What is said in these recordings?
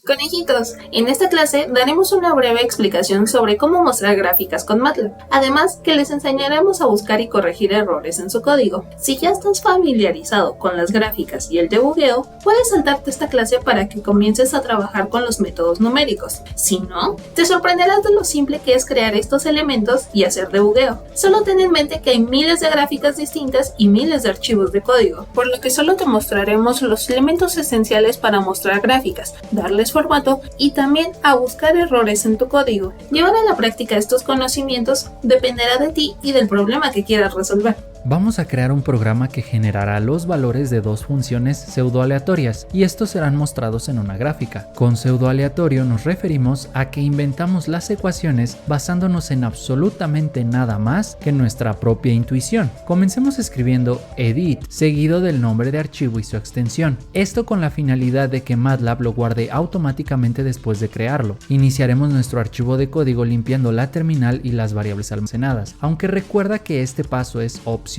Conejitos, en esta clase daremos una breve explicación sobre cómo mostrar gráficas con MATLAB, además que les enseñaremos a buscar y corregir errores en su código. Si ya estás familiarizado con las gráficas y el debugueo, puedes saltarte esta clase para que comiences a trabajar con los métodos numéricos. Si no, te sorprenderás de lo simple que es crear estos elementos y hacer debugueo. Solo ten en mente que hay miles de gráficas distintas y miles de archivos de código, por lo que solo te mostraremos los elementos esenciales para mostrar gráficas, darles formato y también a buscar errores en tu código. Llevar a la práctica estos conocimientos dependerá de ti y del problema que quieras resolver. Vamos a crear un programa que generará los valores de dos funciones pseudoaleatorias y estos serán mostrados en una gráfica. Con pseudoaleatorio nos referimos a que inventamos las ecuaciones basándonos en absolutamente nada más que nuestra propia intuición. Comencemos escribiendo edit seguido del nombre de archivo y su extensión. Esto con la finalidad de que MATLAB lo guarde automáticamente después de crearlo. Iniciaremos nuestro archivo de código limpiando la terminal y las variables almacenadas, aunque recuerda que este paso es opcional.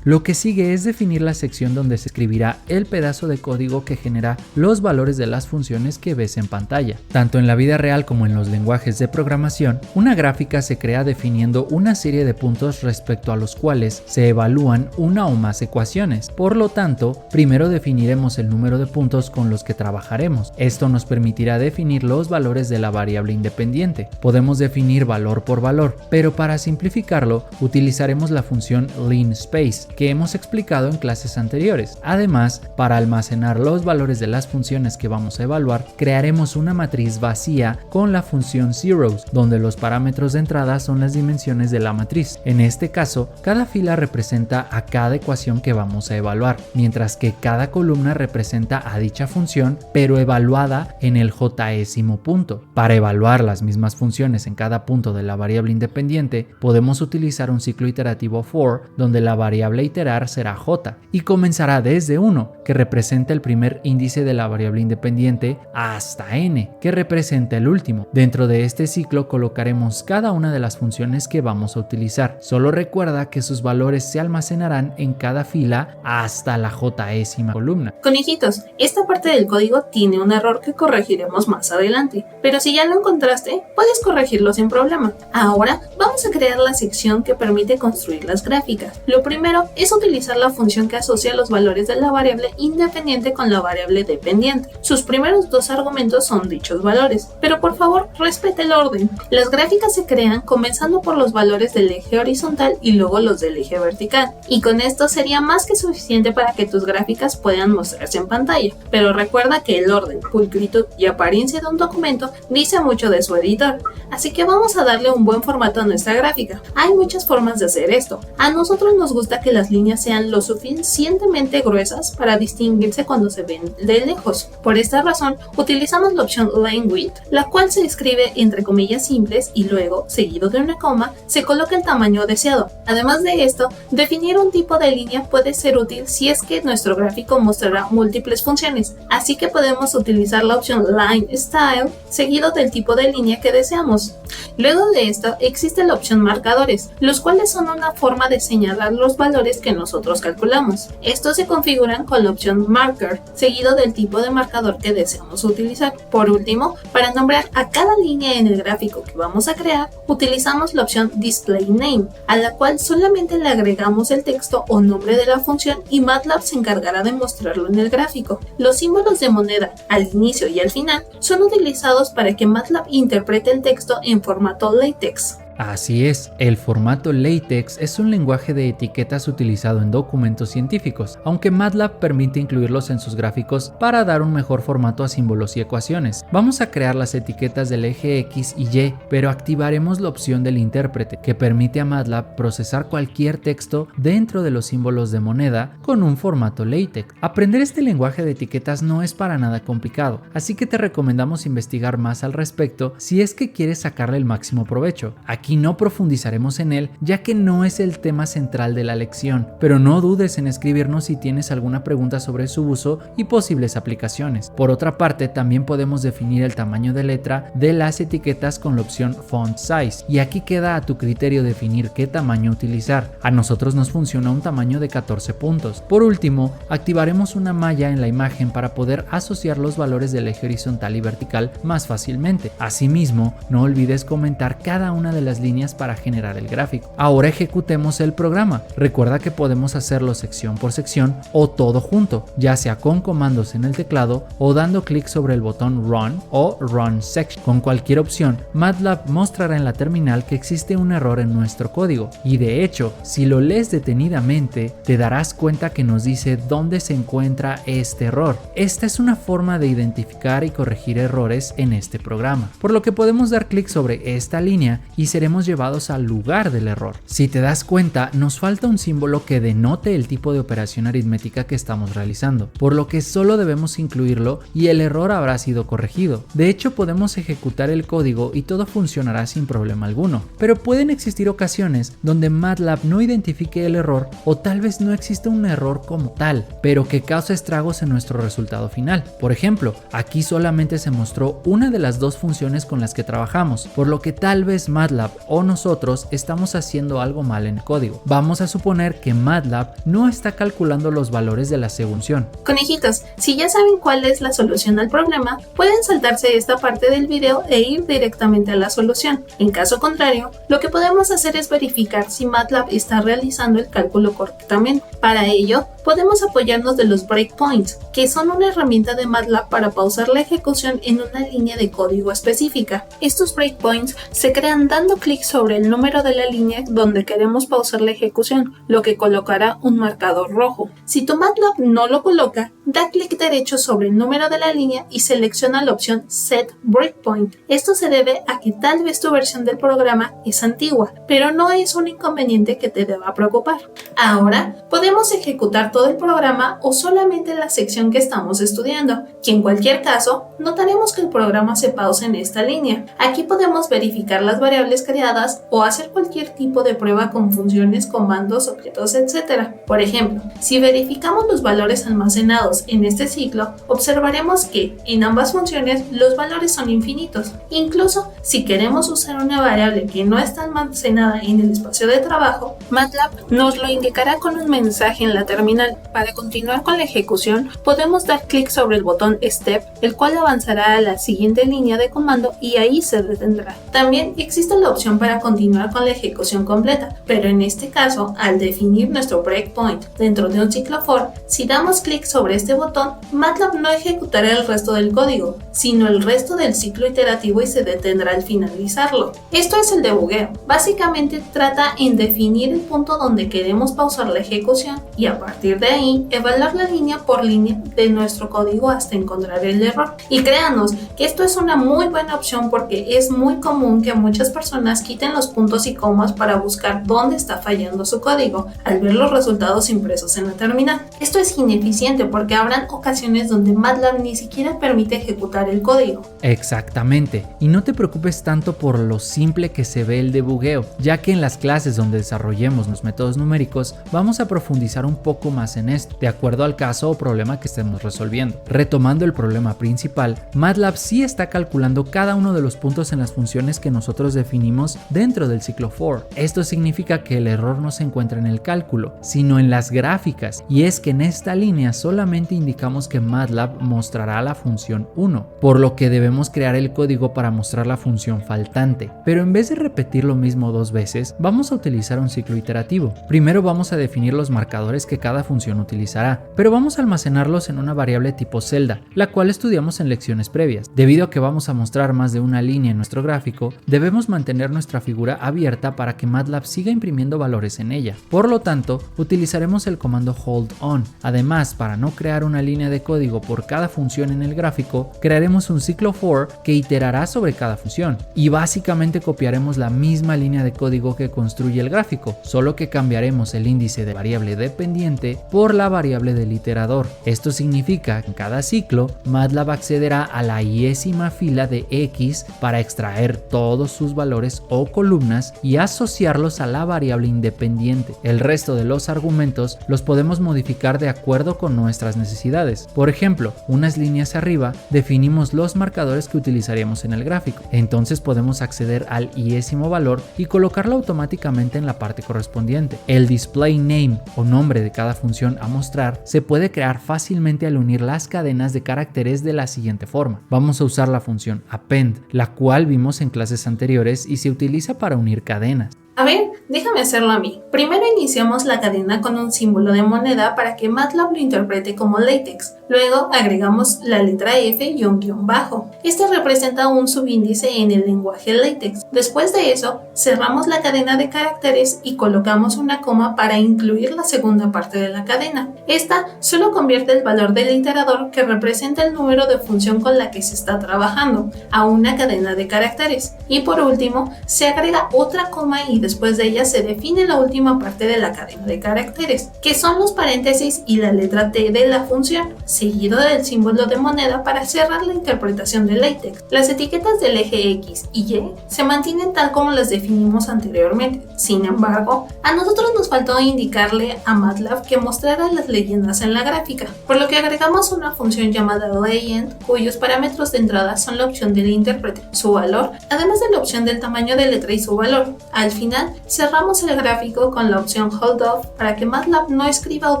Lo que sigue es definir la sección donde se escribirá el pedazo de código que genera los valores de las funciones que ves en pantalla. Tanto en la vida real como en los lenguajes de programación, una gráfica se crea definiendo una serie de puntos respecto a los cuales se evalúan una o más ecuaciones. Por lo tanto, primero definiremos el número de puntos con los que trabajaremos. Esto nos permitirá definir los valores de la variable independiente. Podemos definir valor por valor, pero para simplificarlo, utilizaremos la función linspace que hemos explicado en clases anteriores. Además, para almacenar los valores de las funciones que vamos a evaluar, crearemos una matriz vacía con la función zeros, donde los parámetros de entrada son las dimensiones de la matriz. En este caso, cada fila representa a cada ecuación que vamos a evaluar, mientras que cada columna representa a dicha función, pero evaluada en el jésimo punto. Para evaluar las mismas funciones en cada punto de la variable independiente, podemos utilizar un ciclo iterativo for, donde la variable a iterar será j y comenzará desde 1, que representa el primer índice de la variable independiente, hasta n, que representa el último. Dentro de este ciclo colocaremos cada una de las funciones que vamos a utilizar. Solo recuerda que sus valores se almacenarán en cada fila hasta la jésima columna. Conejitos, esta parte del código tiene un error que corregiremos más adelante, pero si ya lo encontraste, puedes corregirlo sin problema. Ahora vamos a crear la sección que permite construir las gráficas. Lo primero es utilizar la función que asocia los valores de la variable independiente con la variable dependiente. Sus primeros dos argumentos son dichos valores, pero por favor respete el orden. Las gráficas se crean comenzando por los valores del eje horizontal y luego los del eje vertical, y con esto sería más que suficiente para que tus gráficas puedan mostrarse en pantalla. Pero recuerda que el orden, pulcritud y apariencia de un documento dice mucho de su editor, así que vamos a darle un buen formato a nuestra gráfica. Hay muchas formas de hacer esto. A nosotros nos gusta que las líneas sean lo suficientemente gruesas para distinguirse cuando se ven de lejos. Por esta razón, utilizamos la opción line width, la cual se escribe entre comillas simples y luego, seguido de una coma, se coloca el tamaño deseado. Además de esto, definir un tipo de línea puede ser útil si es que nuestro gráfico mostrará múltiples funciones, así que podemos utilizar la opción line style seguido del tipo de línea que deseamos. Luego de esto existe la opción marcadores, los cuales son una forma de señalar los valores que nosotros calculamos. Estos se configuran con la opción marker, seguido del tipo de marcador que deseamos utilizar. Por último, para nombrar a cada línea en el gráfico que vamos a crear, utilizamos la opción display name, a la cual solamente le agregamos el texto o nombre de la función y MATLAB se encargará de mostrarlo en el gráfico. Los símbolos de moneda al inicio y al final son utilizados para que MATLAB interprete el texto en formato LaTeX. Así es, el formato LaTeX es un lenguaje de etiquetas utilizado en documentos científicos, aunque MATLAB permite incluirlos en sus gráficos para dar un mejor formato a símbolos y ecuaciones. Vamos a crear las etiquetas del eje X y Y, pero activaremos la opción del intérprete, que permite a MATLAB procesar cualquier texto dentro de los símbolos de moneda con un formato LaTeX. Aprender este lenguaje de etiquetas no es para nada complicado, así que te recomendamos investigar más al respecto si es que quieres sacarle el máximo provecho. Aquí Aquí no profundizaremos en él, ya que no es el tema central de la lección, pero no dudes en escribirnos si tienes alguna pregunta sobre su uso y posibles aplicaciones. Por otra parte, también podemos definir el tamaño de letra de las etiquetas con la opción Font Size, y aquí queda a tu criterio definir qué tamaño utilizar. A nosotros nos funciona un tamaño de 14 puntos. Por último, activaremos una malla en la imagen para poder asociar los valores del eje horizontal y vertical más fácilmente. Asimismo, no olvides comentar cada una de las líneas para generar el gráfico. Ahora ejecutemos el programa. Recuerda que podemos hacerlo sección por sección o todo junto, ya sea con comandos en el teclado o dando clic sobre el botón Run o Run Section. Con cualquier opción, MATLAB mostrará en la terminal que existe un error en nuestro código, y de hecho, si lo lees detenidamente, te darás cuenta que nos dice dónde se encuentra este error. Esta es una forma de identificar y corregir errores en este programa, por lo que podemos dar clic sobre esta línea y seremos llevados al lugar del error. Si te das cuenta, nos falta un símbolo que denote el tipo de operación aritmética que estamos realizando, por lo que solo debemos incluirlo y el error habrá sido corregido. De hecho, podemos ejecutar el código y todo funcionará sin problema alguno, pero pueden existir ocasiones donde MATLAB no identifique el error, o tal vez no exista un error como tal, pero que causa estragos en nuestro resultado final. Por ejemplo, aquí solamente se mostró una de las dos funciones con las que trabajamos, por lo que tal vez MATLAB o nosotros estamos haciendo algo mal en el código. Vamos a suponer que MATLAB no está calculando los valores de la segunda función. Conejitos, si ya saben cuál es la solución al problema, pueden saltarse esta parte del video e ir directamente a la solución. En caso contrario, lo que podemos hacer es verificar si MATLAB está realizando el cálculo correctamente. Para ello, podemos apoyarnos de los breakpoints, que son una herramienta de MATLAB para pausar la ejecución en una línea de código específica. Estos breakpoints se crean dando clic sobre el número de la línea donde queremos pausar la ejecución, lo que colocará un marcador rojo. Si tu MATLAB no lo coloca, da clic derecho sobre el número de la línea y selecciona la opción Set Breakpoint. Esto se debe a que tal vez tu versión del programa es antigua, pero no es un inconveniente que te deba preocupar. Ahora, podemos ejecutar todo el programa o solamente la sección que estamos estudiando, que en cualquier caso, notaremos que el programa se pausa en esta línea. Aquí podemos verificar las variables creadas o hacer cualquier tipo de prueba con funciones, comandos, objetos, etc. Por ejemplo, si verificamos los valores almacenados en este ciclo, observaremos que en ambas funciones los valores son infinitos. Incluso si queremos usar una variable que no está almacenada en el espacio de trabajo, MATLAB nos lo indicará con un mensaje en la terminal. Para continuar con la ejecución, podemos dar clic sobre el botón Step, el cual avanzará a la siguiente línea de comando y ahí se detendrá. También existe la opción para continuar con la ejecución completa, pero en este caso, al definir nuestro breakpoint dentro de un ciclo for, si damos clic sobre este botón, MATLAB no ejecutará el resto del código, sino el resto del ciclo iterativo y se detendrá al finalizarlo. Esto es el debugueo. Básicamente trata en definir el punto donde queremos pausar la ejecución y a partir de ahí evaluar la línea por línea de nuestro código hasta encontrar el error. Y créanos que esto es una muy buena opción porque es muy común que muchas personas quiten los puntos y comas para buscar dónde está fallando su código al ver los resultados impresos en la terminal. Esto es ineficiente porque habrán ocasiones donde MATLAB ni siquiera permite ejecutar el código. Exactamente, y no te preocupes tanto por lo simple que se ve el debugueo, ya que en las clases donde desarrollemos los métodos numéricos vamos a profundizar un poco más en esto, de acuerdo al caso o problema que estemos resolviendo. Retomando el problema principal, MATLAB sí está calculando cada uno de los puntos en las funciones que nosotros definimos dentro del ciclo for. Esto significa que el error no se encuentra en el cálculo, sino en las gráficas, y es que en esta línea solamente indicamos que MATLAB mostrará la función 1, por lo que debemos crear el código para mostrar la función faltante. Pero en vez de repetir lo mismo dos veces, vamos a utilizar un ciclo iterativo. Primero vamos a definir los marcadores que cada función utilizará, pero vamos a almacenarlos en una variable tipo celda, la cual estudiamos en lecciones previas. Debido a que vamos a mostrar más de una línea en nuestro gráfico, debemos mantener nuestra figura abierta para que MATLAB siga imprimiendo valores en ella. Por lo tanto, utilizaremos el comando hold on. Además, para no crear crear una línea de código por cada función en el gráfico, crearemos un ciclo for que iterará sobre cada función y básicamente copiaremos la misma línea de código que construye el gráfico, solo que cambiaremos el índice de variable dependiente por la variable del iterador. Esto significa que en cada ciclo MATLAB accederá a la iésima fila de X para extraer todos sus valores o columnas y asociarlos a la variable independiente. El resto de los argumentos los podemos modificar de acuerdo con nuestras necesidades. Por ejemplo, unas líneas arriba definimos los marcadores que utilizaríamos en el gráfico. Entonces podemos acceder al iésimo valor y colocarlo automáticamente en la parte correspondiente. El display name o nombre de cada función a mostrar se puede crear fácilmente al unir las cadenas de caracteres de la siguiente forma. Vamos a usar la función append, la cual vimos en clases anteriores y se utiliza para unir cadenas. A ver, déjame hacerlo a mí. Primero iniciamos la cadena con un símbolo de moneda para que MATLAB lo interprete como LaTeX. Luego agregamos la letra F y un guión bajo. Este representa un subíndice en el lenguaje LaTeX. Después de eso, cerramos la cadena de caracteres y colocamos una coma para incluir la segunda parte de la cadena. Esta solo convierte el valor del iterador, que representa el número de función con la que se está trabajando, a una cadena de caracteres. Y por último, se agrega otra coma y después de ella se define la última parte de la cadena de caracteres, que son los paréntesis y la letra T de la función, seguido del símbolo de moneda para cerrar la interpretación de LaTeX. Las etiquetas del eje X y Y se mantienen tal como las definimos anteriormente. Sin embargo, a nosotros nos faltó indicarle a MATLAB que mostrara las leyendas en la gráfica, por lo que agregamos una función llamada legend, cuyos parámetros de entrada son la opción del intérprete, su valor, además de la opción del tamaño de letra y su valor. Al final, cerramos el gráfico con la opción hold off para que MATLAB no escriba o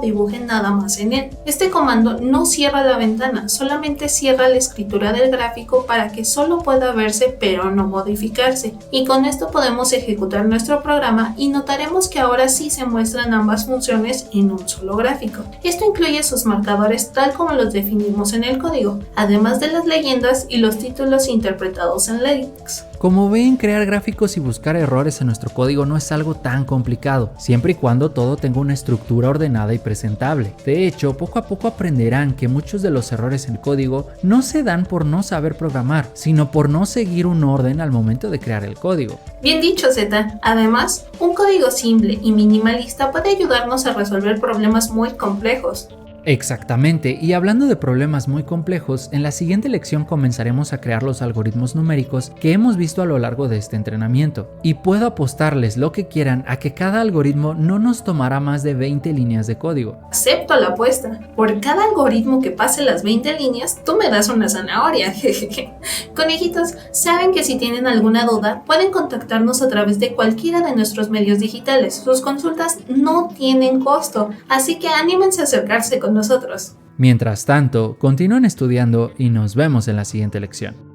dibuje nada más en él. Este comando no cierra la ventana, solamente cierra la escritura del gráfico para que solo pueda verse pero no modificarse. Y con esto podemos ejecutar nuestro programa y notaremos que ahora sí se muestran ambas funciones en un solo gráfico. Esto incluye sus marcadores tal como los definimos en el código, además de las leyendas y los títulos interpretados en LaTeX. Como ven, crear gráficos y buscar errores en nuestro código no es algo tan complicado, siempre y cuando todo tenga una estructura ordenada y presentable. De hecho, poco a poco aprenderán que muchos de los errores en el código no se dan por no saber programar, sino por no seguir un orden al momento de crear el código. Bien dicho, Z. Además, un código simple y minimalista puede ayudarnos a resolver problemas muy complejos. Exactamente, y hablando de problemas muy complejos, en la siguiente lección comenzaremos a crear los algoritmos numéricos que hemos visto a lo largo de este entrenamiento. Y puedo apostarles lo que quieran a que cada algoritmo no nos tomará más de 20 líneas de código. Acepto la apuesta. Por cada algoritmo que pase las 20 líneas, tú me das una zanahoria. Conejitos, saben que si tienen alguna duda, pueden contactarnos a través de cualquiera de nuestros medios digitales. Sus consultas no tienen costo, así que anímense a acercarse con nosotros. Mientras tanto, continúen estudiando y nos vemos en la siguiente lección.